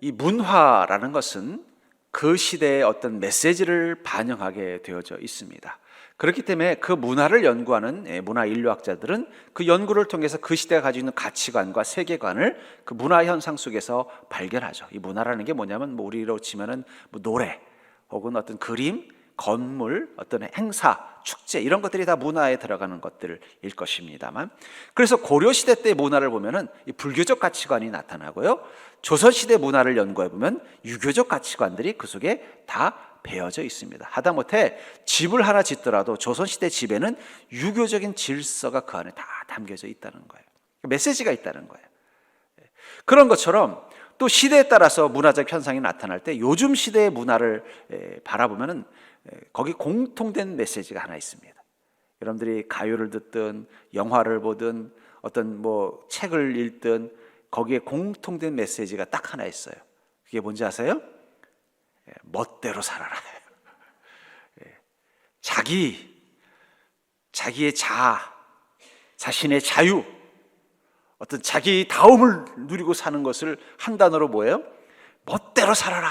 이 문화라는 것은 그 시대의 어떤 메시지를 반영하게 되어져 있습니다. 그렇기 때문에 그 문화를 연구하는 문화 인류학자들은 그 연구를 통해서 그 시대가 가지고 있는 가치관과 세계관을 그 문화 현상 속에서 발견하죠. 이 문화라는 게 뭐냐면 우리로 치면은 노래 혹은 어떤 그림, 건물, 어떤 행사, 축제 이런 것들이 다 문화에 들어가는 것들일 것입니다만, 그래서 고려 시대 때 문화를 보면은 이 불교적 가치관이 나타나고요, 조선 시대 문화를 연구해 보면 유교적 가치관들이 그 속에 다 배어져 있습니다. 하다못해 집을 하나 짓더라도 조선 시대 집에는 유교적인 질서가 그 안에 다 담겨져 있다는 거예요. 메시지가 있다는 거예요. 그런 것처럼 또 시대에 따라서 문화적 현상이 나타날 때 요즘 시대의 문화를 바라보면은 거기 공통된 메시지가 하나 있습니다. 여러분들이 가요를 듣든 영화를 보든 어떤 책을 읽든 거기에 공통된 메시지가 딱 하나 있어요. 그게 뭔지 아세요? 멋대로 살아라. 자기의 자신의 자유, 어떤 자기 다움을 누리고 사는 것을 한 단어로 뭐예요? 멋대로 살아라.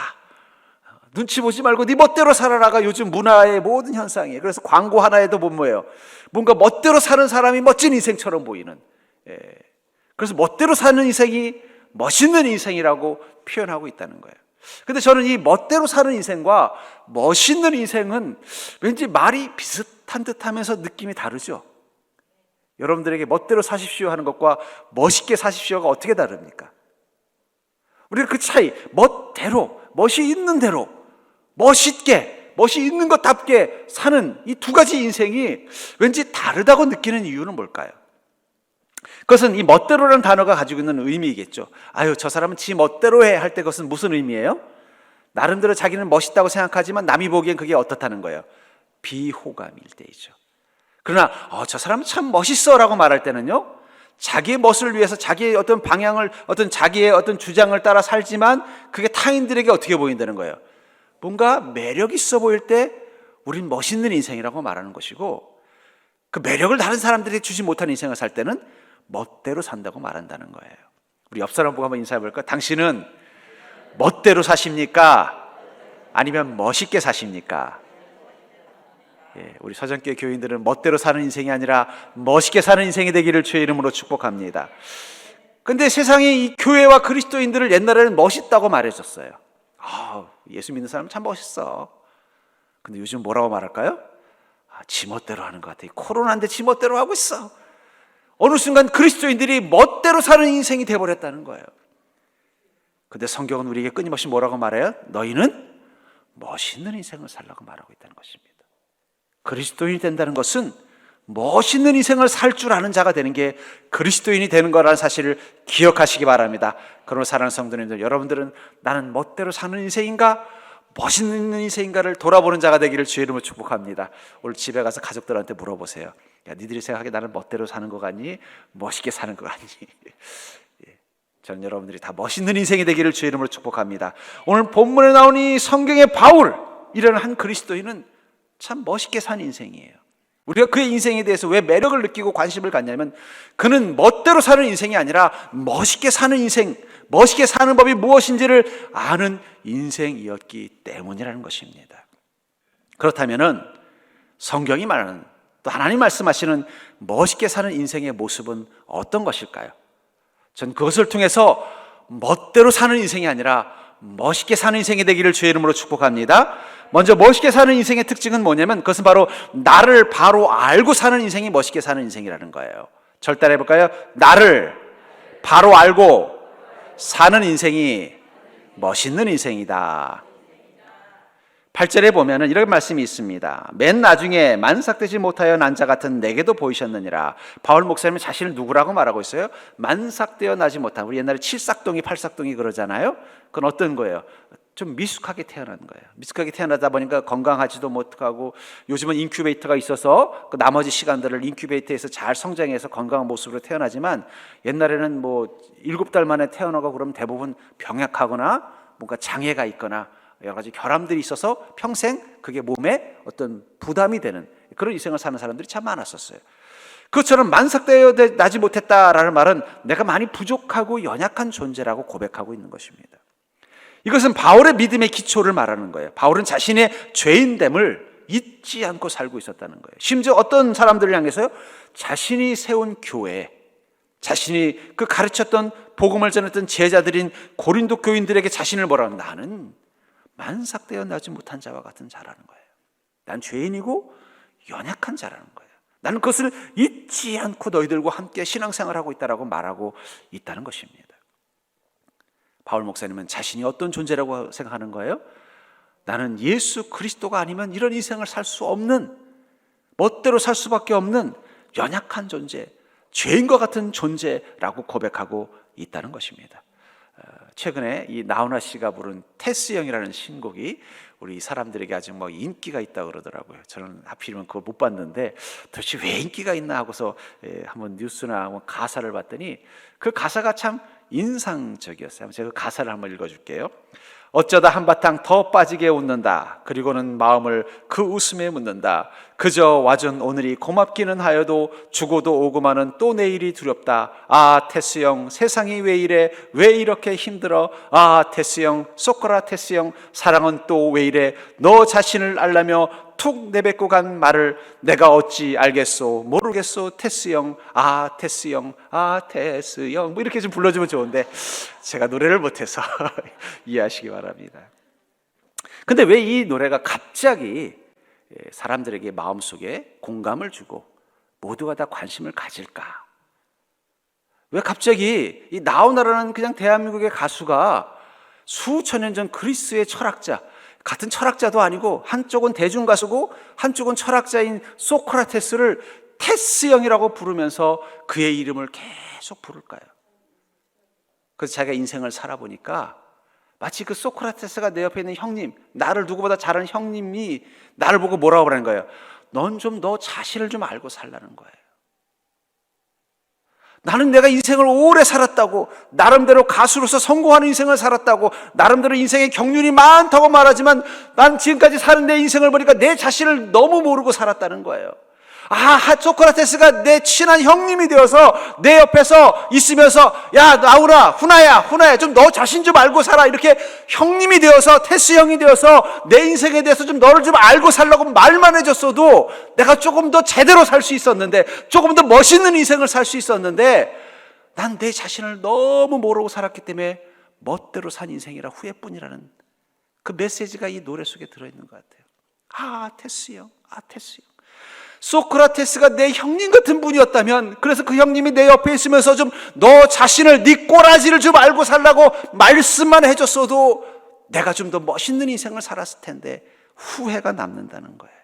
눈치 보지 말고 네 멋대로 살아라가 요즘 문화의 모든 현상이에요. 그래서 광고 하나에도 보면 뭐예요? 뭔가 멋대로 사는 사람이 멋진 인생처럼 보이는. 그래서 멋대로 사는 인생이 멋있는 인생이라고 표현하고 있다는 거예요. 근데 저는 이 멋대로 사는 인생과 멋있는 인생은 왠지 말이 비슷한 듯하면서 느낌이 다르죠. 여러분들에게 멋대로 사십시오 하는 것과 멋있게 사십시오가 어떻게 다릅니까? 우리는 그 차이, 멋대로, 멋이 있는 대로, 멋있게, 멋이 있는 것답게 사는 이 두 가지 인생이 왠지 다르다고 느끼는 이유는 뭘까요? 그것은 이 멋대로라는 단어가 가지고 있는 의미이겠죠. 아유, 저 사람은 지 멋대로 해 할 때 그것은 무슨 의미예요? 나름대로 자기는 멋있다고 생각하지만 남이 보기엔 그게 어떻다는 거예요? 비호감일 때이죠. 그러나 저 사람은 참 멋있어 라고 말할 때는요, 자기의 멋을 위해서 자기의 어떤 방향을, 어떤 자기의 어떤 주장을 따라 살지만 그게 타인들에게 어떻게 보인다는 거예요? 뭔가 매력 있어 보일 때 우린 멋있는 인생이라고 말하는 것이고, 그 매력을 다른 사람들이 주지 못한 인생을 살 때는 멋대로 산다고 말한다는 거예요. 우리 옆 사람 보고 한번 인사해 볼까요? 당신은 멋대로 사십니까? 아니면 멋있게 사십니까? 우리 서정교회 교인들은 멋대로 사는 인생이 아니라 멋있게 사는 인생이 되기를 주의 이름으로 축복합니다. 근데 세상이 이 교회와 그리스도인들을 옛날에는 멋있다고 말해줬어요. 예수 믿는 사람은 참 멋있어. 근데 요즘 뭐라고 말할까요? 지 멋대로 하는 것 같아. 코로나인데 지 멋대로 하고 있어. 어느 순간 그리스도인들이 멋대로 사는 인생이 되어버렸다는 거예요. 근데 성경은 우리에게 끊임없이 뭐라고 말해요? 너희는 멋있는 인생을 살라고 말하고 있다는 것입니다. 그리스도인이 된다는 것은 멋있는 인생을 살 줄 아는 자가 되는 게 그리스도인이 되는 거라는 사실을 기억하시기 바랍니다. 그러나 사랑하는 성도님들, 여러분들은 나는 멋대로 사는 인생인가? 멋있는 인생인가를 돌아보는 자가 되기를 주의 이름으로 축복합니다. 오늘 집에 가서 가족들한테 물어보세요. 야, 니들이 생각하기에 나는 멋대로 사는 거 같니? 멋있게 사는 거 같니? 저는 여러분들이 다 멋있는 인생이 되기를 주의 이름으로 축복합니다. 오늘 본문에 나온 이 성경의 바울이라는 한 그리스도인은 참 멋있게 산 인생이에요. 우리가 그의 인생에 대해서 왜 매력을 느끼고 관심을 갖냐면 그는 멋대로 사는 인생이 아니라 멋있게 사는 인생, 멋있게 사는 법이 무엇인지를 아는 인생이었기 때문이라는 것입니다. 그렇다면은 성경이 말하는, 또 하나님 말씀하시는 멋있게 사는 인생의 모습은 어떤 것일까요? 전 그것을 통해서 멋대로 사는 인생이 아니라 멋있게 사는 인생이 되기를 주의 이름으로 축복합니다. 먼저 멋있게 사는 인생의 특징은 뭐냐면 그것은 바로 나를 바로 알고 사는 인생이 멋있게 사는 인생이라는 거예요. 절단해 볼까요? 나를 바로 알고 사는 인생이 멋있는 인생이다. 8절에 보면은 이런 말씀이 있습니다. 맨 나중에 만삭되지 못하여 난 자 같은 내게도 보이셨느니라. 바울 목사님은 자신을 누구라고 말하고 있어요? 만삭되어 나지 못한, 우리 옛날에 7삭동이 8삭동이 그러잖아요. 그건 어떤 거예요? 좀 미숙하게 태어난 거예요. 미숙하게 태어나다 보니까 건강하지도 못하고, 요즘은 인큐베이터가 있어서 그 나머지 시간들을 인큐베이터에서 잘 성장해서 건강한 모습으로 태어나지만, 옛날에는 7달 만에 태어나고 그러면 대부분 병약하거나 뭔가 장애가 있거나 여러 가지 결함들이 있어서 평생 그게 몸에 어떤 부담이 되는 그런 인생을 사는 사람들이 참 많았었어요. 그것처럼 만삭되어 나지 못했다라는 말은 내가 많이 부족하고 연약한 존재라고 고백하고 있는 것입니다. 이것은 바울의 믿음의 기초를 말하는 거예요. 바울은 자신의 죄인됨을 잊지 않고 살고 있었다는 거예요. 심지어 어떤 사람들을 향해서요, 자신이 세운 교회, 자신이 그 가르쳤던 복음을 전했던 제자들인 고린도 교인들에게 자신을 뭐라고, 나는 만삭되어 나지 못한 자와 같은 자라는 거예요. 난 죄인이고 연약한 자라는 거예요. 나는 그것을 잊지 않고 너희들과 함께 신앙생활하고 있다라고 말하고 있다는 것입니다. 바울 목사님은 자신이 어떤 존재라고 생각하는 거예요? 나는 예수 그리스도가 아니면 이런 인생을 살 수 없는, 멋대로 살 수밖에 없는 연약한 존재, 죄인과 같은 존재라고 고백하고 있다는 것입니다. 최근에 이 나훈아 씨가 부른 테스 형이라는 신곡이 우리 사람들에게 아주 인기가 있다고 그러더라고요. 저는 하필이면 그걸 못 봤는데 도대체 왜 인기가 있나 하고서 한번 뉴스나 가사를 봤더니 그 가사가 참 인상적이었어요. 제가 그 가사를 한번 읽어줄게요. 어쩌다 한바탕 더 빠지게 웃는다. 그리고는 마음을 그 웃음에 묻는다. 그저 와준 오늘이 고맙기는 하여도 죽어도 오고마는 또 내일이 두렵다. 아 테스 형, 세상이 왜 이래? 왜 이렇게 힘들어? 아 테스 형, 소크라테스 형, 사랑은 또 왜 이래? 너 자신을 알라며 툭 내뱉고 간 말을 내가 어찌 알겠소? 모르겠소? 테스 형, 아 테스 형, 아 테스 형, 이렇게 좀 불러주면 좋은데 제가 노래를 못해서 이해하시기 바랍니다. 근데 왜 이 노래가 갑자기 사람들에게 마음속에 공감을 주고 모두가 다 관심을 가질까? 왜 갑자기 이 나훈아라는 그냥 대한민국의 가수가 수천 년 전 그리스의 철학자, 같은 철학자도 아니고 한쪽은 대중가수고 한쪽은 철학자인 소크라테스를 테스 형이라고 부르면서 그의 이름을 계속 부를까요? 그래서 자기가 인생을 살아보니까 마치 그 소크라테스가 내 옆에 있는 형님, 나를 누구보다 잘하는 형님이 나를 보고 뭐라고 그러는 거예요? 넌 좀 너 자신을 좀 알고 살라는 거예요. 나는 내가 인생을 오래 살았다고, 나름대로 가수로서 성공하는 인생을 살았다고, 나름대로 인생의 경륜이 많다고 말하지만 난 지금까지 사는 내 인생을 보니까 내 자신을 너무 모르고 살았다는 거예요. 아, 소크라테스가 내 친한 형님이 되어서 내 옆에서 있으면서 야 나훈아, 훈아야 좀 너 자신 좀 알고 살아, 이렇게 형님이 되어서, 테스 형이 되어서 내 인생에 대해서 좀 너를 좀 알고 살라고 말만 해줬어도 내가 조금 더 제대로 살 수 있었는데, 조금 더 멋있는 인생을 살 수 있었는데 난 내 자신을 너무 모르고 살았기 때문에 멋대로 산 인생이라 후회뿐이라는 그 메시지가 이 노래 속에 들어있는 것 같아요. 아 테스 형, 아 테스 형, 소크라테스가 내 형님 같은 분이었다면, 그래서 그 형님이 내 옆에 있으면서 좀 너 자신을, 네 꼬라지를 좀 알고 살라고 말씀만 해줬어도 내가 좀 더 멋있는 인생을 살았을 텐데 후회가 남는다는 거예요.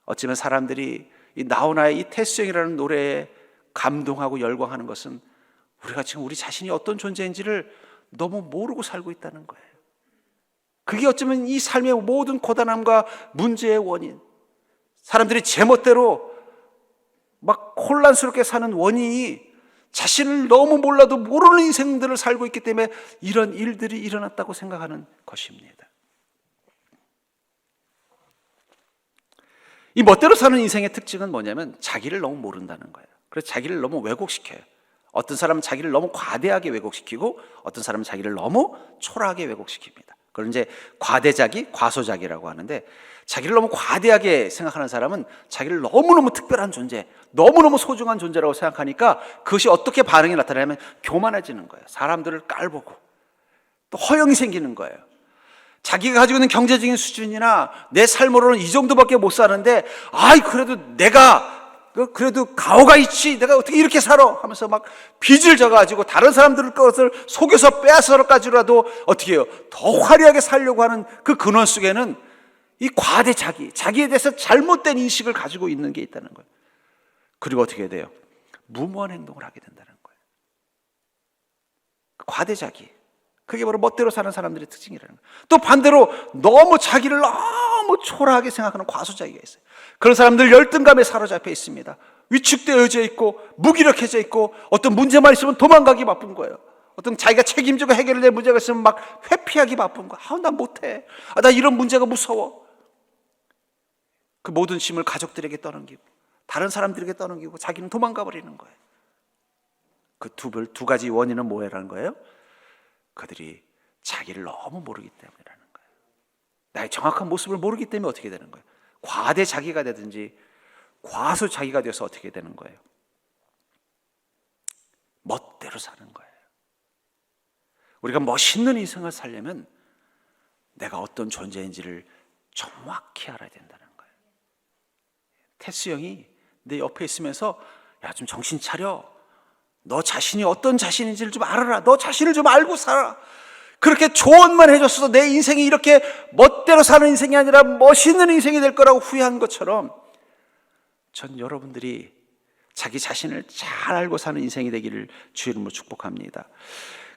어쩌면 사람들이 이 나훈아의 이 테스 형이라는 노래에 감동하고 열광하는 것은 우리가 지금 우리 자신이 어떤 존재인지를 너무 모르고 살고 있다는 거예요. 그게 어쩌면 이 삶의 모든 고단함과 문제의 원인, 사람들이 제멋대로 막 혼란스럽게 사는 원인이 자신을 너무 몰라도 모르는 인생들을 살고 있기 때문에 이런 일들이 일어났다고 생각하는 것입니다. 이 멋대로 사는 인생의 특징은 뭐냐면 자기를 너무 모른다는 거예요. 그래서 자기를 너무 왜곡시켜요. 어떤 사람은 자기를 너무 과대하게 왜곡시키고 어떤 사람은 자기를 너무 초라하게 왜곡시킵니다. 그걸 이제 과대자기, 과소자기라고 하는데, 자기를 너무 과대하게 생각하는 사람은 자기를 너무너무 특별한 존재, 너무너무 소중한 존재라고 생각하니까 그것이 어떻게 반응이 나타나냐면 교만해지는 거예요. 사람들을 깔보고 또 허영이 생기는 거예요. 자기가 가지고 있는 경제적인 수준이나 내 삶으로는 이 정도밖에 못 사는데, 아이 그래도 내가 그래도 가오가 있지, 내가 어떻게 이렇게 살아 하면서 막 빚을 져가지고 다른 사람들 것을 속여서 빼앗아가지고라도 어떻게 해요? 더 화려하게 살려고 하는 그 근원 속에는 이 과대 자기에 대해서 잘못된 인식을 가지고 있는 게 있다는 거예요. 그리고 어떻게 해야 돼요? 무모한 행동을 하게 된다는 거예요. 과대 자기, 그게 바로 멋대로 사는 사람들의 특징이라는 거예요. 또 반대로 너무 자기를 너무 초라하게 생각하는 과소자기가 있어요. 그런 사람들 열등감에 사로잡혀 있습니다. 위축되어져 있고 무기력해져 있고 어떤 문제만 있으면 도망가기 바쁜 거예요. 어떤 자기가 책임지고 해결될 문제가 있으면 막 회피하기 바쁜 거예요. 아, 나 못해. 아, 나 이런 문제가 무서워. 그 모든 짐을 가족들에게 떠넘기고 다른 사람들에게 떠넘기고 자기는 도망가 버리는 거예요. 그 두 가지 원인은 뭐라는 거예요? 그들이 자기를 너무 모르기 때문이라는 거예요. 나의 정확한 모습을 모르기 때문에 어떻게 되는 거예요? 과대 자기가 되든지 과소 자기가 되어서 어떻게 되는 거예요? 멋대로 사는 거예요. 우리가 멋있는 인생을 살려면 내가 어떤 존재인지를 정확히 알아야 된다는 거예요. 테스 형이 내 옆에 있으면서 야, 좀 정신 차려. 너 자신이 어떤 자신인지를 좀 알아라. 너 자신을 좀 알고 살아. 그렇게 조언만 해줬어도 내 인생이 이렇게 멋대로 사는 인생이 아니라 멋있는 인생이 될 거라고 후회한 것처럼 전 여러분들이 자기 자신을 잘 알고 사는 인생이 되기를 주의 이름으로 축복합니다.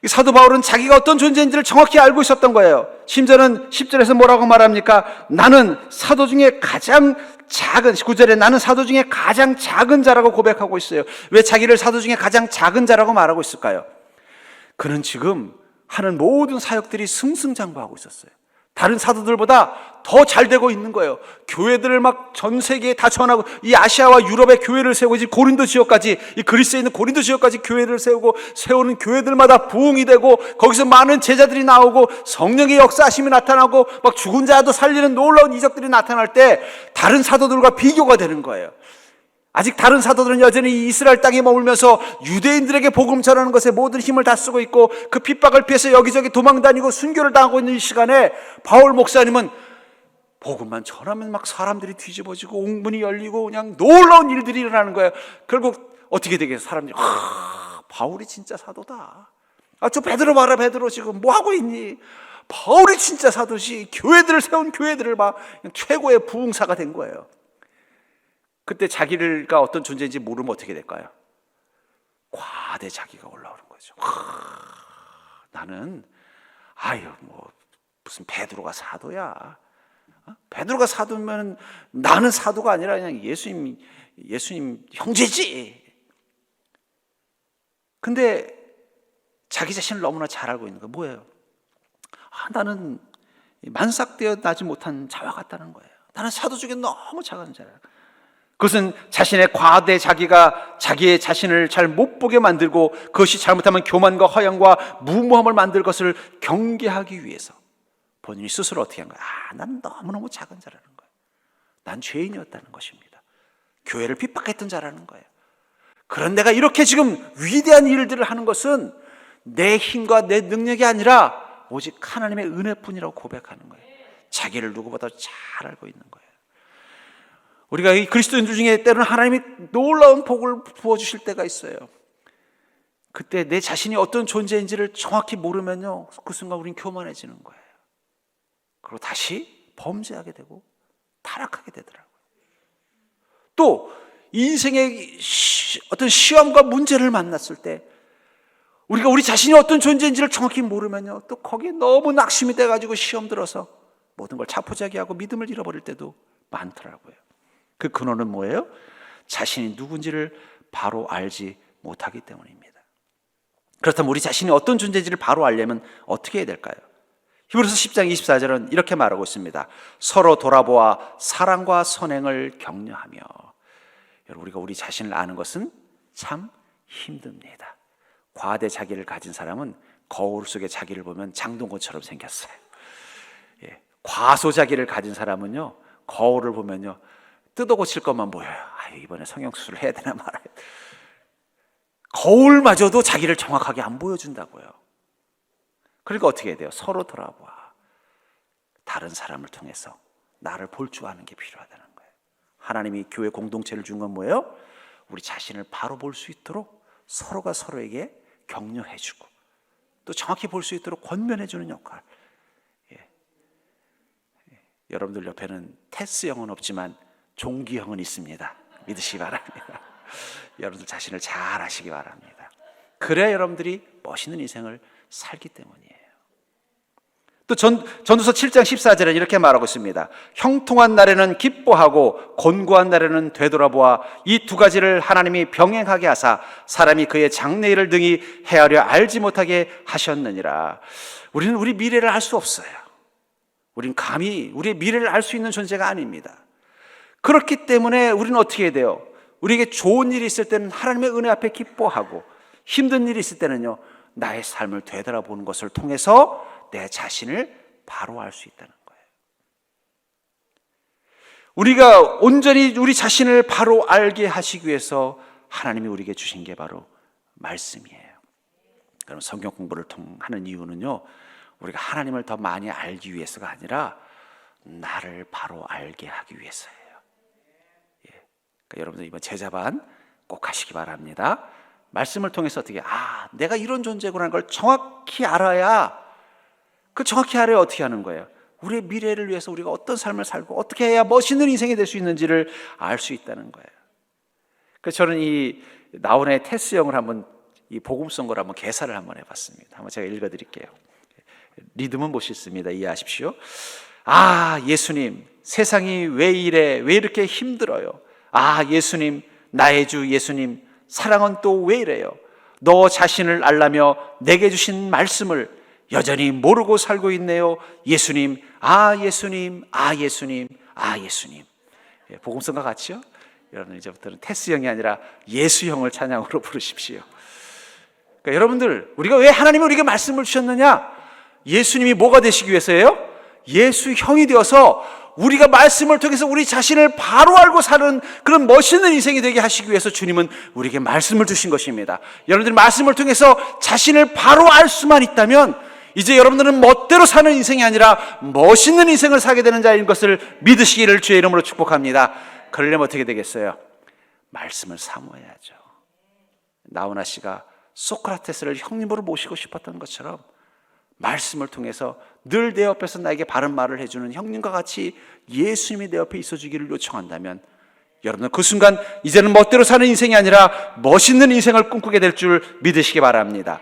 사도 바울은 자기가 어떤 존재인지를 정확히 알고 있었던 거예요. 심지어는 10절에서 뭐라고 말합니까? 나는 사도 중에 가장 작은, 9절에 나는 사도 중에 가장 작은 자라고 고백하고 있어요. 왜 자기를 사도 중에 가장 작은 자라고 말하고 있을까요? 그는 지금 하는 모든 사역들이 승승장구하고 있었어요. 다른 사도들보다 더 잘 되고 있는 거예요. 교회들을 막 전 세계에 다 전하고, 이 아시아와 유럽의 교회를 세우고, 이 고린도 지역까지, 이 그리스에 있는 고린도 지역까지 교회를 세우고, 세우는 교회들마다 부흥이 되고, 거기서 많은 제자들이 나오고, 성령의 역사하심이 나타나고, 막 죽은 자도 살리는 놀라운 이적들이 나타날 때 다른 사도들과 비교가 되는 거예요. 아직 다른 사도들은 여전히 이스라엘 땅에 머물면서 유대인들에게 복음 전하는 것에 모든 힘을 다 쓰고 있고, 그 핍박을 피해서 여기저기 도망다니고 순교를 당하고 있는 이 시간에 바울 목사님은 복음만 전하면 막 사람들이 뒤집어지고 옥문이 열리고 그냥 놀라운 일들이 일어나는 거예요. 결국 어떻게 되겠어요? 사람들이 바울이 진짜 사도다. 저 베드로 봐라, 베드로 지금 뭐 하고 있니? 바울이 진짜 사도지. 교회들을 세운 교회들을 막 최고의 부흥사가 된 거예요. 그때 자기가 어떤 존재인지 모르면 어떻게 될까요? 과대 자기가 올라오는 거죠. 나는 뭐 무슨 베드로가 사도야. 베드로가 사도면 나는 사도가 아니라 그냥 예수님 형제지. 근데 자기 자신을 너무나 잘 알고 있는 거예요. 뭐예요? 나는 만삭되어 나지 못한 자와 같다는 거예요. 나는 사도 중에 너무 작은 자야. 그것은 자신의 과대 자기가 자기의 자신을 잘 못 보게 만들고, 그것이 잘못하면 교만과 허영과 무모함을 만들 것을 경계하기 위해서 본인이 스스로 어떻게 한 거야? 나는 너무너무 작은 자라는 거예요. 난 죄인이었다는 것입니다. 교회를 핍박했던 자라는 거예요. 그런 내가 이렇게 지금 위대한 일들을 하는 것은 내 힘과 내 능력이 아니라 오직 하나님의 은혜뿐이라고 고백하는 거예요. 자기를 누구보다 잘 알고 있는 거예요. 우리가 이 그리스도인들 중에 때로는 하나님이 놀라운 복을 부어주실 때가 있어요. 그때 내 자신이 어떤 존재인지를 정확히 모르면요, 그 순간 우린 교만해지는 거예요. 그리고 다시 범죄하게 되고 타락하게 되더라고요. 또 인생의 어떤 시험과 문제를 만났을 때 우리가 우리 자신이 어떤 존재인지를 정확히 모르면요, 또 거기에 너무 낙심이 돼가지고 시험 들어서 모든 걸 자포자기하고 믿음을 잃어버릴 때도 많더라고요. 그 근원은 뭐예요? 자신이 누군지를 바로 알지 못하기 때문입니다. 그렇다면 우리 자신이 어떤 존재인지를 바로 알려면 어떻게 해야 될까요? 히브리서 10장 24절은 이렇게 말하고 있습니다. 서로 돌아보아 사랑과 선행을 격려하며. 여러분, 우리가 우리 자신을 아는 것은 참 힘듭니다. 과대 자기를 가진 사람은 거울 속에 자기를 보면 장동건처럼 생겼어요. 과소 자기를 가진 사람은요, 거울을 보면요, 뜯어 고칠 것만 보여요. 이번에 성형수술을 해야 되나 말아야 되나. 거울마저도 자기를 정확하게 안 보여준다고요. 그러니까 어떻게 해야 돼요? 서로 돌아봐. 다른 사람을 통해서 나를 볼 줄 아는 게 필요하다는 거예요. 하나님이 교회 공동체를 준 건 뭐예요? 우리 자신을 바로 볼 수 있도록 서로가 서로에게 격려해주고, 또 정확히 볼 수 있도록 권면해주는 역할. 여러분들 옆에는 테스 형은 없지만 종기 형은 있습니다. 믿으시기 바랍니다. 여러분들 자신을 잘 아시기 바랍니다. 그래야 여러분들이 멋있는 인생을 살기 때문이에요. 또 전도서 7장 14절에 이렇게 말하고 있습니다. 형통한 날에는 기뻐하고 곤고한 날에는 되돌아보아 이 두 가지를 하나님이 병행하게 하사 사람이 그의 장래일을 등이 헤아려 알지 못하게 하셨느니라. 우리는 우리 미래를 알 수 없어요. 우린 감히 우리의 미래를 알 수 있는 존재가 아닙니다. 그렇기 때문에 우리는 어떻게 해야 돼요? 우리에게 좋은 일이 있을 때는 하나님의 은혜 앞에 기뻐하고, 힘든 일이 있을 때는요, 나의 삶을 되돌아보는 것을 통해서 내 자신을 바로 알 수 있다는 거예요. 우리가 온전히 우리 자신을 바로 알게 하시기 위해서 하나님이 우리에게 주신 게 바로 말씀이에요. 그럼 성경 공부를 하는 이유는요, 우리가 하나님을 더 많이 알기 위해서가 아니라 나를 바로 알게 하기 위해서예요. 그러니까 여러분들 이번 제자반 꼭 하시기 바랍니다. 말씀을 통해서 어떻게 내가 이런 존재구나라는 걸 정확히 알아야, 정확히 알아야 어떻게 하는 거예요? 우리의 미래를 위해서 우리가 어떤 삶을 살고 어떻게 해야 멋있는 인생이 될 수 있는지를 알 수 있다는 거예요. 그래서 저는 이 나훈아의 테스형을 한번, 이 복음성을 한번 개사를 한번 해봤습니다. 한번 제가 읽어드릴게요. 리듬은 못 싣습니다. 이해하십시오. 예수님, 세상이 왜 이래? 왜 이렇게 힘들어요? 예수님, 나의 주 예수님, 사랑은 또 왜 이래요? 너 자신을 알라며 내게 주신 말씀을 여전히 모르고 살고 있네요. 예수님, 예수님, 예수님, 예수님. 복음성과 같이요? 여러분 이제부터는 테스형이 아니라 예수형을 찬양으로 부르십시오. 그러니까 여러분들, 우리가 왜 하나님이 우리에게 말씀을 주셨느냐? 예수님이 뭐가 되시기 위해서예요? 예수형이 되어서 우리가 말씀을 통해서 우리 자신을 바로 알고 사는 그런 멋있는 인생이 되게 하시기 위해서 주님은 우리에게 말씀을 주신 것입니다. 여러분들 말씀을 통해서 자신을 바로 알 수만 있다면 이제 여러분들은 멋대로 사는 인생이 아니라 멋있는 인생을 살게 되는 자인 것을 믿으시기를 주의 이름으로 축복합니다. 그러려면 어떻게 되겠어요? 말씀을 사모해야죠. 나훈아 씨가 소크라테스를 형님으로 모시고 싶었던 것처럼 말씀을 통해서 늘 내 옆에서 나에게 바른 말을 해주는 형님과 같이 예수님이 내 옆에 있어주기를 요청한다면 여러분은 그 순간 이제는 멋대로 사는 인생이 아니라 멋있는 인생을 꿈꾸게 될 줄 믿으시기 바랍니다.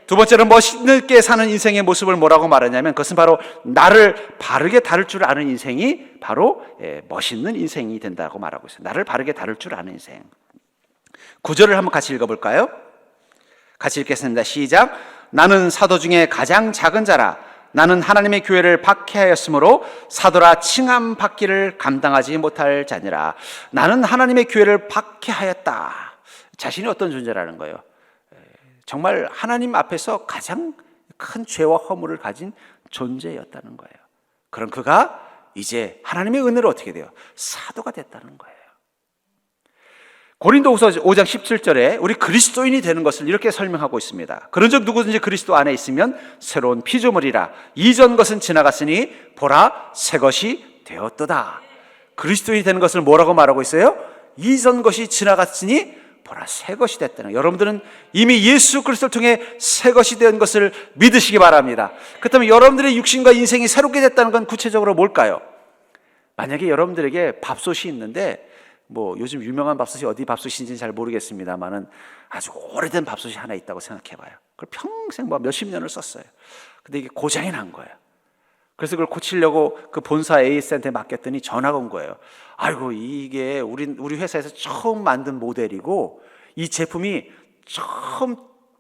두 번째는 멋있게 사는 인생의 모습을 뭐라고 말하냐면 그것은 바로 나를 바르게 다룰 줄 아는 인생이 바로 멋있는 인생이 된다고 말하고 있어요. 나를 바르게 다룰 줄 아는 인생. 9절을 한번 같이 읽어볼까요? 같이 읽겠습니다. 시작. 나는 사도 중에 가장 작은 자라. 나는 하나님의 교회를 박해하였으므로 사도라 칭함 받기를 감당하지 못할 자니라. 나는 하나님의 교회를 박해하였다. 자신이 어떤 존재라는 거예요? 정말 하나님 앞에서 가장 큰 죄와 허물을 가진 존재였다는 거예요. 그럼 그가 이제 하나님의 은혜로 어떻게 돼요? 사도가 됐다는 거예요. 고린도후서 5장 17절에 우리 그리스도인이 되는 것을 이렇게 설명하고 있습니다. 그런즉 누구든지 그리스도 안에 있으면 새로운 피조물이라. 이전 것은 지나갔으니 보라 새 것이 되었도다. 그리스도인이 되는 것을 뭐라고 말하고 있어요? 이전 것이 지나갔으니 보라 새 것이 됐다는. 여러분들은 이미 예수 그리스도를 통해 새 것이 된 것을 믿으시기 바랍니다. 그렇다면 여러분들의 육신과 인생이 새롭게 됐다는 건 구체적으로 뭘까요? 만약에 여러분들에게 밥솥이 있는데 요즘 유명한 밥솥이 어디 밥솥인지는 잘 모르겠습니다만은 아주 오래된 밥솥이 하나 있다고 생각해봐요. 그걸 평생 몇십 년을 썼어요. 근데 이게 고장이 난 거예요. 그래서 그걸 고치려고 그 본사 AS한테 맡겼더니 전화가 온 거예요. 아이고, 이게 우리 회사에서 처음 만든 모델이고 이 제품이 처음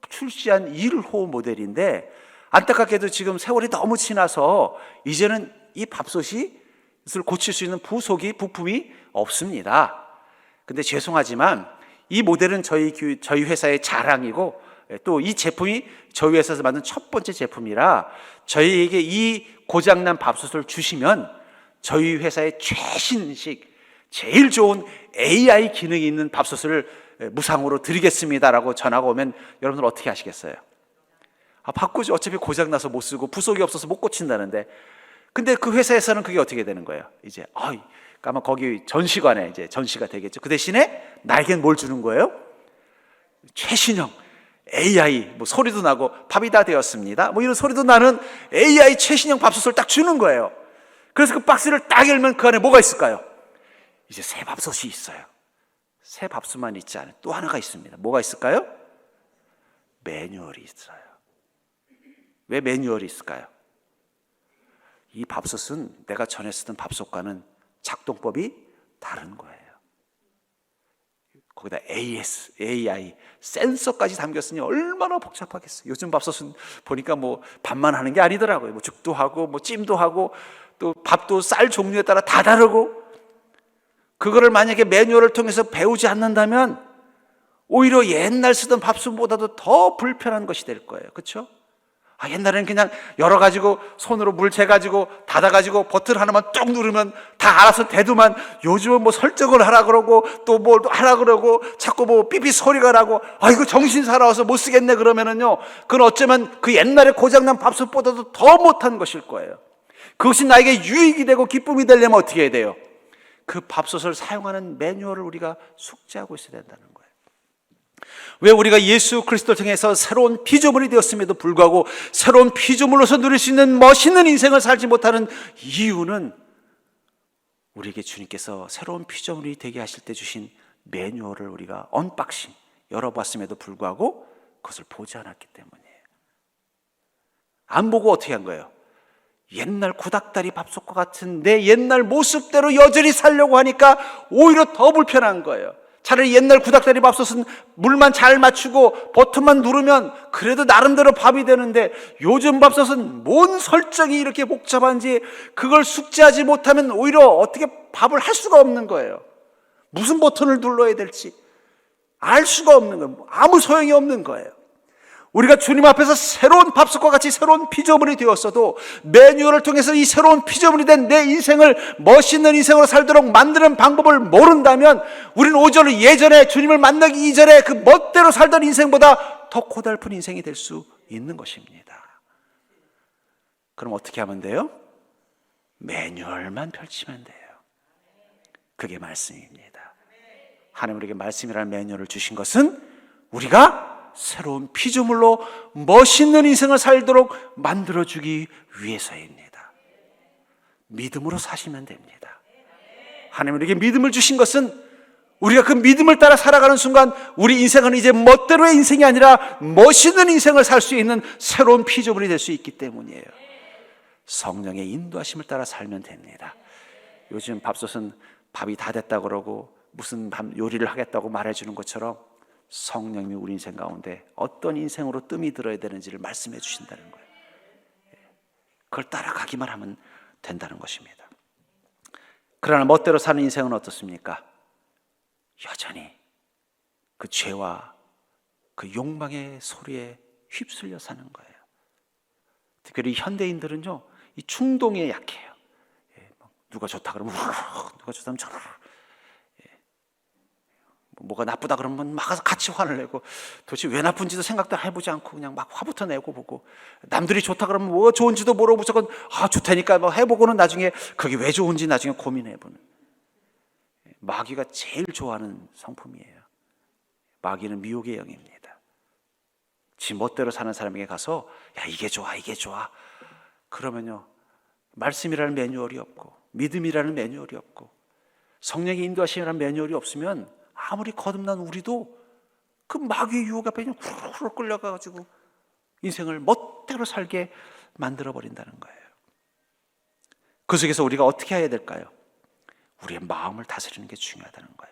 출시한 1호 모델인데 안타깝게도 지금 세월이 너무 지나서 이제는 이 밥솥이 고칠 수 있는 부품이 없습니다. 근데 죄송하지만 이 모델은 저희 회사의 자랑이고 또 이 제품이 저희 회사에서 만든 첫 번째 제품이라 저희에게 이 고장난 밥솥을 주시면 저희 회사의 최신식 제일 좋은 AI 기능이 있는 밥솥을 무상으로 드리겠습니다라고 전화가 오면 여러분들 어떻게 하시겠어요? 바꾸죠. 어차피 고장나서 못 쓰고 부속이 없어서 못 고친다는데. 근데 그 회사에서는 그게 어떻게 되는 거예요? 이제 아마 거기 전시관에 이제 전시가 되겠죠. 그 대신에 나에겐 뭘 주는 거예요? 최신형 AI, 소리도 나고 밥이 다 되었습니다. 이런 소리도 나는 AI 최신형 밥솥을 딱 주는 거예요. 그래서 그 박스를 딱 열면 그 안에 뭐가 있을까요? 이제 새 밥솥이 있어요. 새 밥솥만 있지 않아요. 또 하나가 있습니다. 뭐가 있을까요? 매뉴얼이 있어요. 왜 매뉴얼이 있을까요? 이 밥솥은 내가 전에 쓰던 밥솥과는 작동법이 다른 거예요. 거기다 AI, 센서까지 담겼으니 얼마나 복잡하겠어요. 요즘 밥솥은 보니까 밥만 하는 게 아니더라고요. 죽도 하고, 찜도 하고, 또 밥도 쌀 종류에 따라 다 다르고, 그거를 만약에 매뉴얼을 통해서 배우지 않는다면 오히려 옛날 쓰던 밥솥보다도 더 불편한 것이 될 거예요. 그렇죠? 옛날에는 그냥 열어가지고 손으로 물 재가지고 닫아가지고 버튼 하나만 뚝 누르면 다 알아서 되더만, 요즘은 뭐 설정을 하라 그러고 또 뭘 하라 그러고 자꾸 뭐 삐삐 소리가 나고, 이거 정신 사나워서 못 쓰겠네 그러면은요, 그건 어쩌면 그 옛날에 고장난 밥솥보다도 더 못한 것일 거예요. 그것이 나에게 유익이 되고 기쁨이 되려면 어떻게 해야 돼요? 그 밥솥을 사용하는 매뉴얼을 우리가 숙지하고 있어야 된다는 거예요. 왜 우리가 예수 그리스도를 통해서 새로운 피조물이 되었음에도 불구하고 새로운 피조물로서 누릴 수 있는 멋있는 인생을 살지 못하는 이유는, 우리에게 주님께서 새로운 피조물이 되게 하실 때 주신 매뉴얼을 우리가 언박싱 열어봤음에도 불구하고 그것을 보지 않았기 때문이에요. 안 보고 어떻게 한 거예요? 옛날 구닥다리 밥솥과 같은 내 옛날 모습대로 여전히 살려고 하니까 오히려 더 불편한 거예요. 차라리 옛날 구닥다리 밥솥은 물만 잘 맞추고 버튼만 누르면 그래도 나름대로 밥이 되는데, 요즘 밥솥은 뭔 설정이 이렇게 복잡한지 그걸 숙지하지 못하면 오히려 어떻게 밥을 할 수가 없는 거예요. 무슨 버튼을 눌러야 될지 알 수가 없는 거예요. 아무 소용이 없는 거예요. 우리가 주님 앞에서 새로운 밥솥과 같이 새로운 피조물이 되었어도 매뉴얼을 통해서 이 새로운 피조물이 된 내 인생을 멋있는 인생으로 살도록 만드는 방법을 모른다면, 우리는 오히려 예전에 주님을 만나기 이전에 그 멋대로 살던 인생보다 더 고달픈 인생이 될 수 있는 것입니다. 그럼 어떻게 하면 돼요? 매뉴얼만 펼치면 돼요. 그게 말씀입니다. 하나님 우리에게 말씀이라는 매뉴얼을 주신 것은 우리가 새로운 피조물로 멋있는 인생을 살도록 만들어주기 위해서입니다. 믿음으로 사시면 됩니다. 하나님 우리에게 믿음을 주신 것은 우리가 그 믿음을 따라 살아가는 순간 우리 인생은 이제 멋대로의 인생이 아니라 멋있는 인생을 살 수 있는 새로운 피조물이 될 수 있기 때문이에요. 성령의 인도하심을 따라 살면 됩니다. 요즘 밥솥은 밥이 다 됐다 그러고 무슨 요리를 하겠다고 말해주는 것처럼, 성령님이 우리 인생 가운데 어떤 인생으로 뜸이 들어야 되는지를 말씀해 주신다는 거예요. 그걸 따라가기만 하면 된다는 것입니다. 그러나 멋대로 사는 인생은 어떻습니까? 여전히 그 죄와 그 욕망의 소리에 휩쓸려 사는 거예요. 특별히 현대인들은요, 이 충동에 약해요. 누가 좋다 그러면 누가 좋다면 저러르, 뭐가 나쁘다 그러면 막 같이 화를 내고, 도대체 왜 나쁜지도 생각도 해보지 않고 그냥 막 화부터 내고 보고, 남들이 좋다 그러면 뭐 좋은지도 모르고 무조건 좋다니까 뭐 해보고는 나중에 그게 왜 좋은지 나중에 고민해보는, 마귀가 제일 좋아하는 성품이에요. 마귀는 미혹의 영입니다. 지 멋대로 사는 사람에게 가서 이게 좋아 이게 좋아 그러면요, 말씀이라는 매뉴얼이 없고 믿음이라는 매뉴얼이 없고 성령의 인도하심이라는 매뉴얼이 없으면 아무리 거듭난 우리도 그 마귀의 유혹 앞에 그냥 후루룩 끌려가가지고 인생을 멋대로 살게 만들어버린다는 거예요. 그 속에서 우리가 어떻게 해야 될까요? 우리의 마음을 다스리는 게 중요하다는 거예요.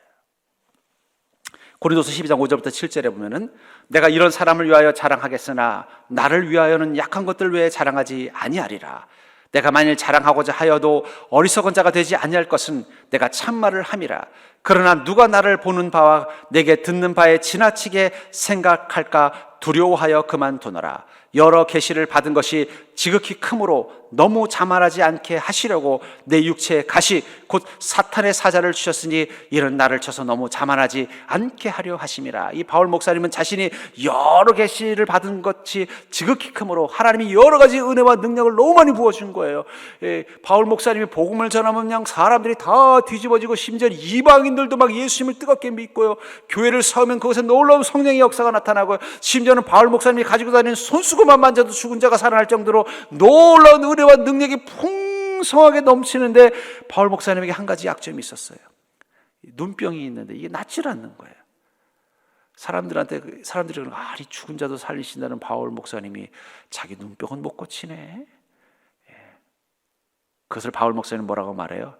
고린도서 12장 5절부터 7절에 보면은, 내가 이런 사람을 위하여 자랑하겠으나 나를 위하여는 약한 것들 외에 자랑하지 아니하리라. 내가 만일 자랑하고자 하여도 어리석은 자가 되지 아니할 것은 내가 참말을 함이라. 그러나 누가 나를 보는 바와 내게 듣는 바에 지나치게 생각할까 두려워하여 그만두노라. 여러 계시를 받은 것이 지극히 크므로 너무 자만하지 않게 하시려고 내 육체에 가시 곧 사탄의 사자를 주셨으니 이런 나를 쳐서 너무 자만하지 않게 하려 하심이라. 이 바울 목사님은 자신이 여러 계시를 받은 것이 지극히 크므로 하나님이 여러 가지 은혜와 능력을 너무 많이 부어준 거예요. 바울 목사님이 복음을 전하면 그냥 사람들이 다 뒤집어지고, 심지어 이방인들도 막 예수님을 뜨겁게 믿고요, 교회를 세우면 그것에 놀라운 성령의 역사가 나타나고요, 심지어는 바울 목사님이 가지고 다니는 손수건만 만져도 죽은 자가 살아날 정도로 놀라운 은혜와 능력이 풍성하게 넘치는데, 바울 목사님에게 한 가지 약점이 있었어요. 눈병이 있는데 이게 낫질 않는 거예요. 사람들이 그러는, 이 죽은 자도 살리신다는 바울 목사님이 자기 눈병은 못 고치네. 그것을 바울 목사님은 뭐라고 말해요?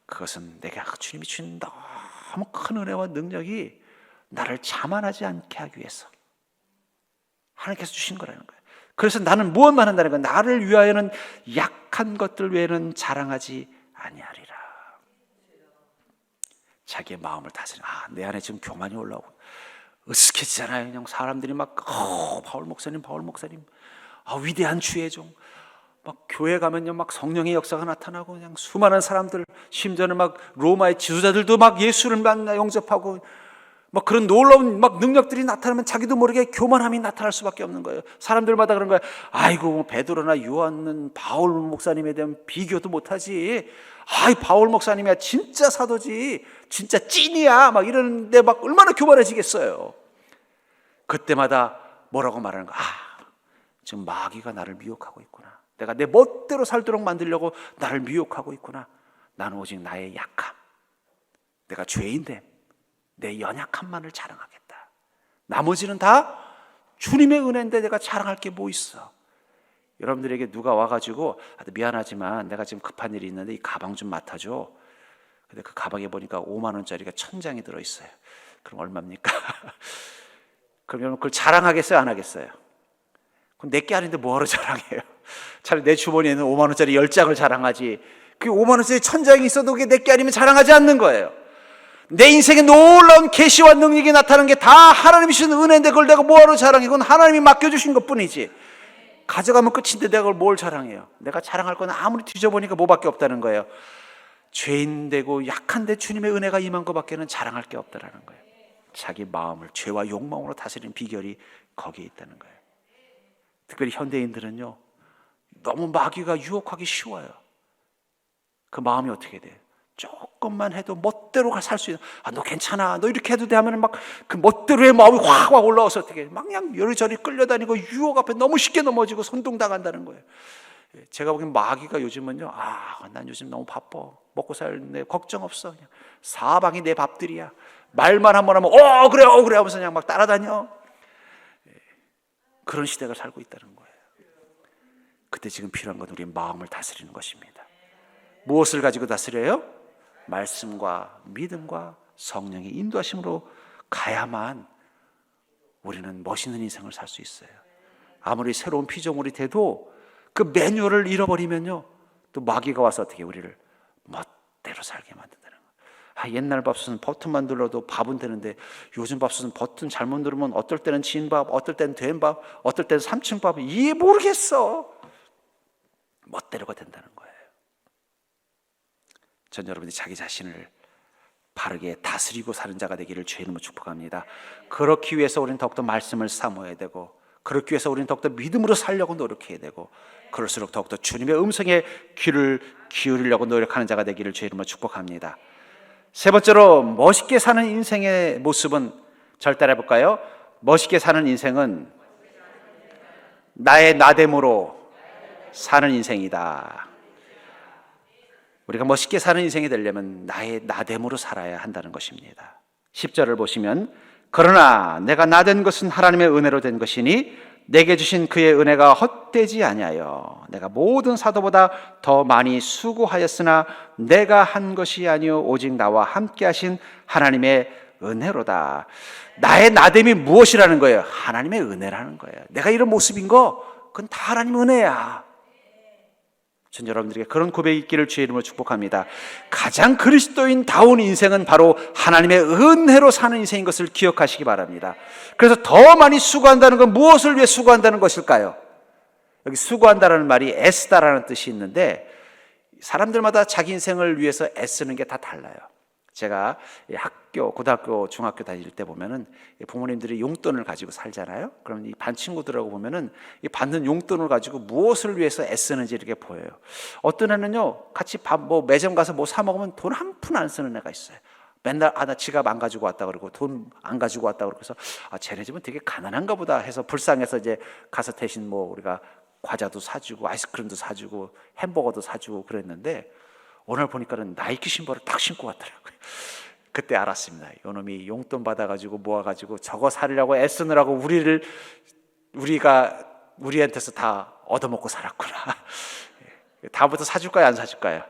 그것은 내가 주님이 주신 너무 큰 은혜와 능력이 나를 자만하지 않게 하기 위해서 하나님께서 주신 거라는 거예요. 그래서 나는 무엇만 한다는 거예요? 나를 위하여는 약한 것들 외에는 자랑하지 아니하리라. 자기의 마음을 다스리는, 내 안에 지금 교만이 올라오고 으스해지잖아요. 그냥 사람들이 막 바울 목사님 위대한 주의 종. 막 교회 가면요, 막 성령의 역사가 나타나고 그냥 수많은 사람들, 심지어는 막 로마의 지도자들도 막 예수를 만나 영접하고 막 그런 놀라운 막 능력들이 나타나면 자기도 모르게 교만함이 나타날 수밖에 없는 거예요. 사람들마다 그런 거예요. 아이고, 뭐 베드로나 요한은 바울 목사님에 대한 비교도 못하지. 아이, 바울 목사님이야 진짜 사도지, 진짜 찐이야, 막 이러는데 막 얼마나 교만해지겠어요. 그때마다 뭐라고 말하는 거야? 지금 마귀가 나를 미혹하고 있구나. 내가 내 멋대로 살도록 만들려고 나를 미혹하고 있구나. 나는 오직 나의 약함, 내가 죄인됨, 내 연약함만을 자랑하겠다. 나머지는 다 주님의 은혜인데 내가 자랑할 게 뭐 있어? 여러분들에게 누가 와가지고 미안하지만 내가 지금 급한 일이 있는데 이 가방 좀 맡아줘. 근데 그 가방에 보니까 5만 원짜리가 1000장이 들어있어요. 그럼 얼마입니까? 그럼 여러분 그걸 자랑하겠어요, 안 하겠어요? 그럼 내게 아닌데 뭐하러 자랑해요? 차라리 내 주머니에 있는 5만 원짜리 10장을 자랑하지. 그 5만 원짜리 1000장이 있어도 그게 내게 아니면 자랑하지 않는 거예요. 내 인생에 놀라운 계시와 능력이 나타나는 게 다 하나님이 주신 은혜인데 그걸 내가 뭐하러 자랑해? 그건 하나님이 맡겨주신 것뿐이지. 가져가면 끝인데 내가 그걸 뭘 자랑해요? 내가 자랑할 건 아무리 뒤져보니까 뭐밖에 없다는 거예요. 죄인 되고 약한데 주님의 은혜가 임한 것밖에는 자랑할 게 없다는 거예요. 자기 마음을 죄와 욕망으로 다스리는 비결이 거기에 있다는 거예요. 특별히 현대인들은요, 너무 마귀가 유혹하기 쉬워요. 그 마음이 어떻게 돼요? 조금만 해도 멋대로 살 수 있는, 너 괜찮아, 너 이렇게 해도 돼 하면 막 그 멋대로의 마음이 확 올라와서 어떻게 막 그냥 여리저리 끌려다니고 유혹 앞에 너무 쉽게 넘어지고 선동당한다는 거예요. 제가 보기엔 마귀가 요즘은요, 난 요즘 너무 바빠, 먹고 살는데 걱정 없어, 그냥 사방이 내 밥들이야, 말만 한번 하면 그래 하면서 그냥 막 따라다녀. 그런 시대가 살고 있다는 거예요. 그때 지금 필요한 건 우리 마음을 다스리는 것입니다. 무엇을 가지고 다스려요? 말씀과 믿음과 성령의 인도하심으로 가야만 우리는 멋있는 인생을 살 수 있어요. 아무리 새로운 피조물이 돼도 그 매뉴얼을 잃어버리면요, 또 마귀가 와서 어떻게 우리를 멋대로 살게 만든다는 거예요. 옛날 밥솥은 버튼만 눌러도 밥은 되는데 요즘 밥솥은 버튼 잘못 누르면 어떨 때는 진밥, 어떨 때는 된밥, 어떨 때는 3층밥, 이해 모르겠어. 멋대로가 된다는 거예요. 전 여러분이 자기 자신을 바르게 다스리고 사는 자가 되기를 주의 이름으로 축복합니다. 그렇기 위해서 우리는 더욱더 말씀을 사모해야 되고, 그렇기 위해서 우리는 더욱더 믿음으로 살려고 노력해야 되고, 그럴수록 더욱더 주님의 음성에 귀를 기울이려고 노력하는 자가 되기를 주의 이름으로 축복합니다. 세 번째로, 멋있게 사는 인생의 모습은 절 따라 해볼까요? 멋있게 사는 인생은 나의 나됨으로 사는 인생이다. 우리가 멋있게 사는 인생이 되려면 나의 나됨으로 살아야 한다는 것입니다. 10절을 보시면, 그러나 내가 나된 것은 하나님의 은혜로 된 것이니 내게 주신 그의 은혜가 헛되지 아니하여 내가 모든 사도보다 더 많이 수고하였으나 내가 한 것이 아니요 오직 나와 함께 하신 하나님의 은혜로다. 나의 나됨이 무엇이라는 거예요? 하나님의 은혜라는 거예요. 내가 이런 모습인 거, 그건 다 하나님의 은혜야. 전 여러분들에게 그런 고백이 있기를 주의 이름으로 축복합니다. 가장 그리스도인다운 인생은 바로 하나님의 은혜로 사는 인생인 것을 기억하시기 바랍니다. 그래서 더 많이 수고한다는 건 무엇을 위해 수고한다는 것일까요? 여기 수고한다는 말이 애쓰다라는 뜻이 있는데, 사람들마다 자기 인생을 위해서 애쓰는 게 다 달라요. 제가 학교, 고등학교, 중학교 다닐 때 보면은 부모님들이 용돈을 가지고 살잖아요. 그럼 이 반 친구들하고 보면은 이 받는 용돈을 가지고 무엇을 위해서 애쓰는지 이렇게 보여요. 어떤 애는요, 같이 밥 매점 가서 뭐 사 먹으면 돈 한 푼 안 쓰는 애가 있어요. 맨날 나 지갑 안 가지고 왔다 그러고 돈 안 가지고 왔다 그러고 그래서 쟤네 집은 되게 가난한가 보다 해서 불쌍해서 이제 가서 대신 뭐 우리가 과자도 사주고 아이스크림도 사주고 햄버거도 사주고 그랬는데, 오늘 보니까는 나이키 신발을 딱 신고 왔더라고요. 그때 알았습니다. 요놈이 용돈 받아가지고 모아가지고 저거 사려고 애쓰느라고 우리한테서 다 얻어먹고 살았구나. 다음부터 사줄까요, 안 사줄까요?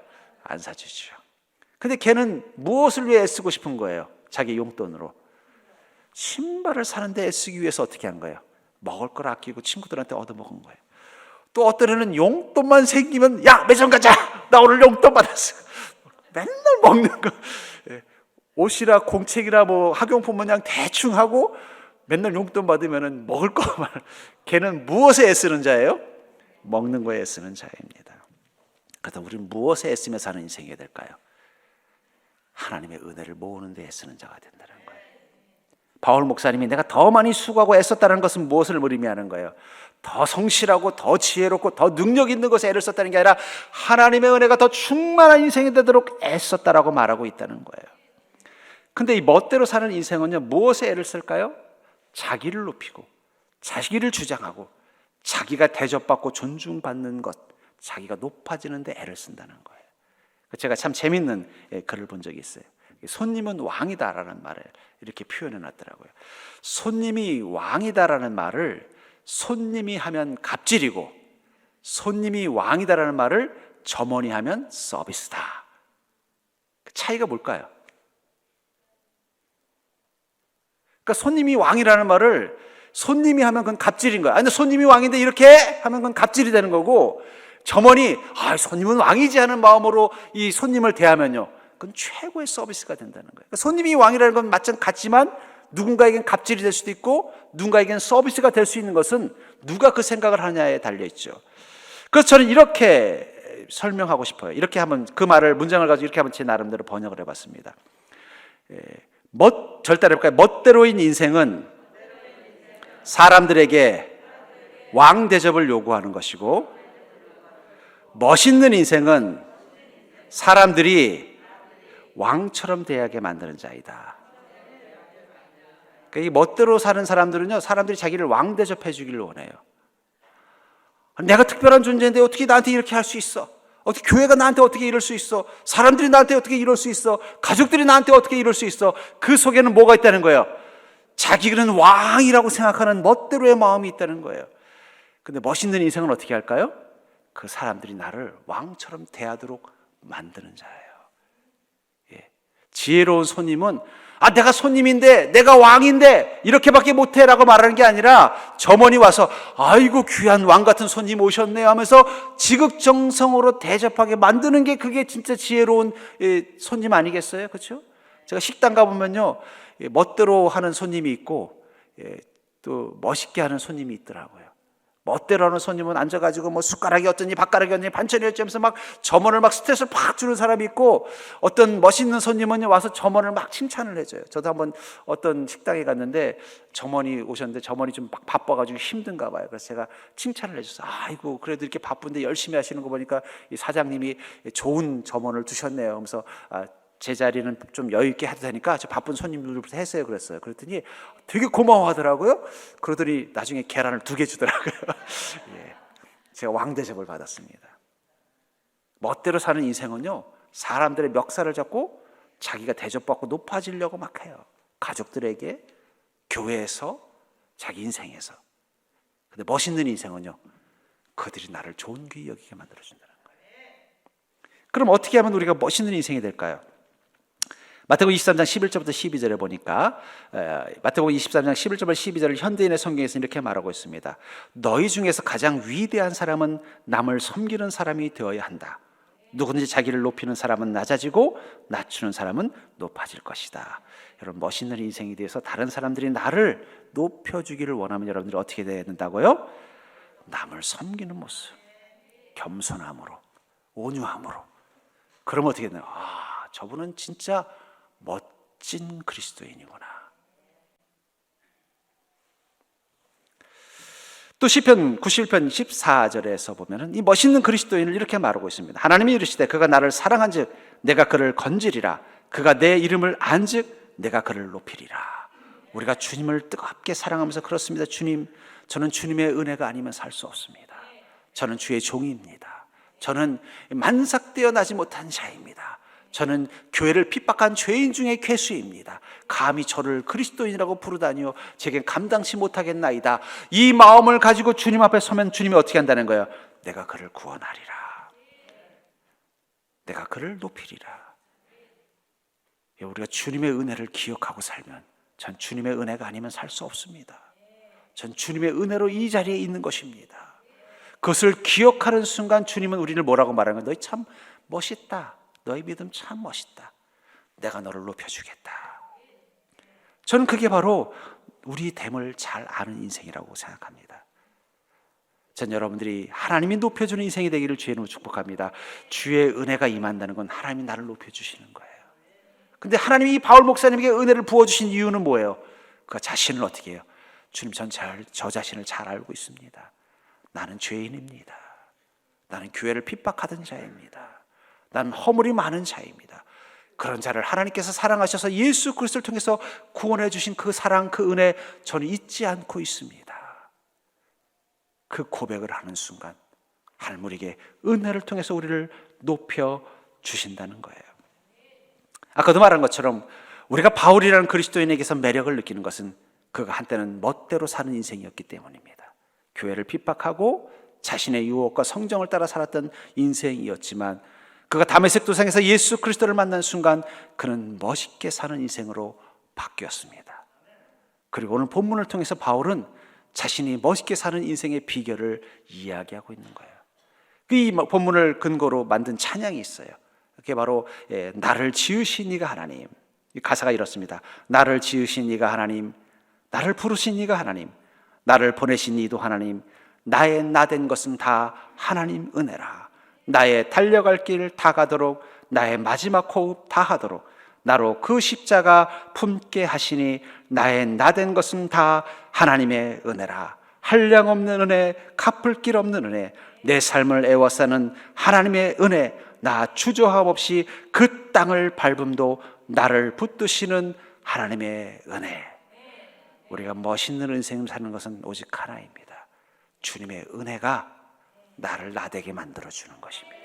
안 사주죠. 근데 걔는 무엇을 위해 애쓰고 싶은 거예요? 자기 용돈으로. 신발을 사는데 애쓰기 위해서 어떻게 한 거예요? 먹을 걸 아끼고 친구들한테 얻어먹은 거예요. 또 어떤 애는 용돈만 생기면, 야 매점 가자, 나 오늘 용돈 받았어. 맨날 먹는 거, 옷이라 공책이라 뭐 학용품 모양 대충 하고 맨날 용돈 받으면은 먹을 거만. 걔는 무엇에 애쓰는 자예요? 먹는 거에 애쓰는 자입니다. 그렇다면 우리는 무엇에 애쓰며 사는 인생이 될까요? 하나님의 은혜를 모으는 데 애쓰는 자가 된다는 거예요. 바울 목사님이 내가 더 많이 수고하고 애썼다는 것은 무엇을 의미하는 거예요? 더 성실하고 더 지혜롭고 더 능력 있는 것에 애를 썼다는 게 아니라 하나님의 은혜가 더 충만한 인생이 되도록 애썼다라고 말하고 있다는 거예요. 근데 이 멋대로 사는 인생은요, 무엇에 애를 쓸까요? 자기를 높이고 자기를 주장하고 자기가 대접받고 존중받는 것, 자기가 높아지는 데 애를 쓴다는 거예요. 제가 참 재밌는 글을 본 적이 있어요. 손님은 왕이다라는 말을 이렇게 표현해 놨더라고요. 손님이 왕이다라는 말을 손님이 하면 갑질이고 손님이 왕이다라는 말을 점원이 하면 서비스다. 그 차이가 뭘까요? 그러니까 손님이 왕이라는 말을 손님이 하면 그건 갑질인 거야. 근데 손님이 왕인데 이렇게 하면 그건 갑질이 되는 거고, 점원이 손님은 왕이지 하는 마음으로 이 손님을 대하면요, 그건 최고의 서비스가 된다는 거예요. 그러니까 손님이 왕이라는 건 마찬가지 같지만 누군가에겐 갑질이 될 수도 있고 누군가에겐 서비스가 될 수 있는 것은 누가 그 생각을 하냐에 달려있죠. 그래서 저는 이렇게 설명하고 싶어요. 이렇게 한번 그 말을, 문장을 가지고 이렇게 한번 제 나름대로 번역을 해봤습니다. 절대 해볼까요? 멋대로인 인생은 사람들에게 왕 대접을 요구하는 것이고, 멋있는 인생은 사람들이 왕처럼 대하게 만드는 자이다. 그러니까 이 멋대로 사는 사람들은요, 사람들이 자기를 왕 대접해 주기를 원해요. 내가 특별한 존재인데 어떻게 나한테 이렇게 할 수 있어? 어떻게 교회가 나한테 어떻게 이럴 수 있어? 사람들이 나한테 어떻게 이럴 수 있어? 가족들이 나한테 어떻게 이럴 수 있어? 그 속에는 뭐가 있다는 거예요? 자기는 왕이라고 생각하는 멋대로의 마음이 있다는 거예요. 근데 멋있는 인생은 어떻게 할까요? 그 사람들이 나를 왕처럼 대하도록 만드는 자예요. 지혜로운 손님은 내가 손님인데 내가 왕인데 이렇게밖에 못해 라고 말하는 게 아니라, 점원이 와서 아이고 귀한 왕 같은 손님 오셨네요 하면서 지극정성으로 대접하게 만드는 게, 그게 진짜 지혜로운 손님 아니겠어요? 그렇죠? 제가 식당 가보면요, 멋대로 하는 손님이 있고 또 멋있게 하는 손님이 있더라고요. 멋대로 하는 손님은 앉아가지고 뭐 숟가락이 어쩌니 밥가락이 어쩌니 반찬이 어쩌니 하면서 막 점원을 막 스트레스를 팍 주는 사람이 있고, 어떤 멋있는 손님은 와서 점원을 막 칭찬을 해줘요. 저도 한번 어떤 식당에 갔는데 점원이 오셨는데 점원이 좀 막 바빠가지고 힘든가 봐요. 그래서 제가 칭찬을 해줬어요. 아이고 그래도 이렇게 바쁜데 열심히 하시는 거 보니까 이 사장님이 좋은 점원을 두셨네요. 그래서 제 자리는 좀 여유 있게 해도 되니까 저 바쁜 손님들부터 했어요. 그랬더니 되게 고마워하더라고요. 그러더니 나중에 계란을 2개 주더라고요. 제가 왕 대접을 받았습니다. 멋대로 사는 인생은요, 사람들의 멱살을 잡고 자기가 대접받고 높아지려고 막 해요. 가족들에게, 교회에서, 자기 인생에서. 근데 멋있는 인생은요, 그들이 나를 좋은 귀 여기게 만들어준다는 거예요. 그럼 어떻게 하면 우리가 멋있는 인생이 될까요? 마태복음 23장 11절부터 12절에 보니까, 마태복음 23장 11절부터 12절을 현대인의 성경에서 이렇게 말하고 있습니다. 너희 중에서 가장 위대한 사람은 남을 섬기는 사람이 되어야 한다. 누구든지 자기를 높이는 사람은 낮아지고 낮추는 사람은 높아질 것이다. 여러분, 멋있는 인생에 대해서 다른 사람들이 나를 높여주기를 원하면 여러분들이 어떻게 돼야 된다고요? 남을 섬기는 모습, 겸손함으로, 온유함으로. 그러면 어떻게 되나요? 저분은 진짜 멋진 그리스도인이구나. 또 시편 91편 14절에서 보면은 이 멋있는 그리스도인을 이렇게 말하고 있습니다. 하나님이 이르시되 그가 나를 사랑한즉 내가 그를 건지리라. 그가 내 이름을 안즉 내가 그를 높이리라. 우리가 주님을 뜨겁게 사랑하면서 그렇습니다. 주님, 저는 주님의 은혜가 아니면 살 수 없습니다. 저는 주의 종입니다. 저는 만삭되어 나지 못한 자입니다. 저는 교회를 핍박한 죄인 중에 괴수입니다. 감히 저를 그리스도인이라고 부르다니요, 제겐 감당치 못하겠나이다. 이 마음을 가지고 주님 앞에 서면 주님이 어떻게 한다는 거예요? 내가 그를 구원하리라. 내가 그를 높이리라. 우리가 주님의 은혜를 기억하고 살면, 전 주님의 은혜가 아니면 살 수 없습니다. 전 주님의 은혜로 이 자리에 있는 것입니다. 그것을 기억하는 순간 주님은 우리를 뭐라고 말하는 거예요? 너희 참 멋있다. 너희 믿음 참 멋있다. 내가 너를 높여주겠다. 저는 그게 바로 우리 됨을 잘 아는 인생이라고 생각합니다. 전 여러분들이 하나님이 높여주는 인생이 되기를 주의 이름으로 축복합니다. 주의 은혜가 임한다는 건 하나님이 나를 높여주시는 거예요. 근데 하나님이 바울 목사님에게 은혜를 부어주신 이유는 뭐예요? 그가 자신을 어떻게 해요? 주님, 저 자신을 잘 알고 있습니다. 나는 죄인입니다. 나는 교회를 핍박하던 자입니다. 나는 허물이 많은 자입니다. 그런 자를 하나님께서 사랑하셔서 예수 그리스도를 통해서 구원해 주신 그 사랑, 그 은혜 저는 잊지 않고 있습니다. 그 고백을 하는 순간 하나님 우리에게 은혜를 통해서 우리를 높여 주신다는 거예요. 아까도 말한 것처럼 우리가 바울이라는 그리스도인에게서 매력을 느끼는 것은 그가 한때는 멋대로 사는 인생이었기 때문입니다. 교회를 핍박하고 자신의 유혹과 성정을 따라 살았던 인생이었지만 그가 다메섹 도상에서 예수 그리스도를 만난 순간 그는 멋있게 사는 인생으로 바뀌었습니다. 그리고 오늘 본문을 통해서 바울은 자신이 멋있게 사는 인생의 비결을 이야기하고 있는 거예요. 이 본문을 근거로 만든 찬양이 있어요. 그게 바로 나를 지으신 이가 하나님. 이 가사가 이렇습니다. 나를 지으신 이가 하나님, 나를 부르신 이가 하나님, 나를 보내신 이도 하나님, 나의 나된 것은 다 하나님 은혜라. 나의 달려갈 길 다 가도록, 나의 마지막 호흡 다 하도록 나로 그 십자가 품게 하시니 나의 나된 것은 다 하나님의 은혜라. 한량없는 은혜, 갚을 길 없는 은혜, 내 삶을 애워싸는 하나님의 은혜, 나 주저함 없이 그 땅을 밟음도 나를 붙드시는 하나님의 은혜. 우리가 멋있는 인생을 사는 것은 오직 하나입니다. 주님의 은혜가 나를 나되게 만들어주는 것입니다.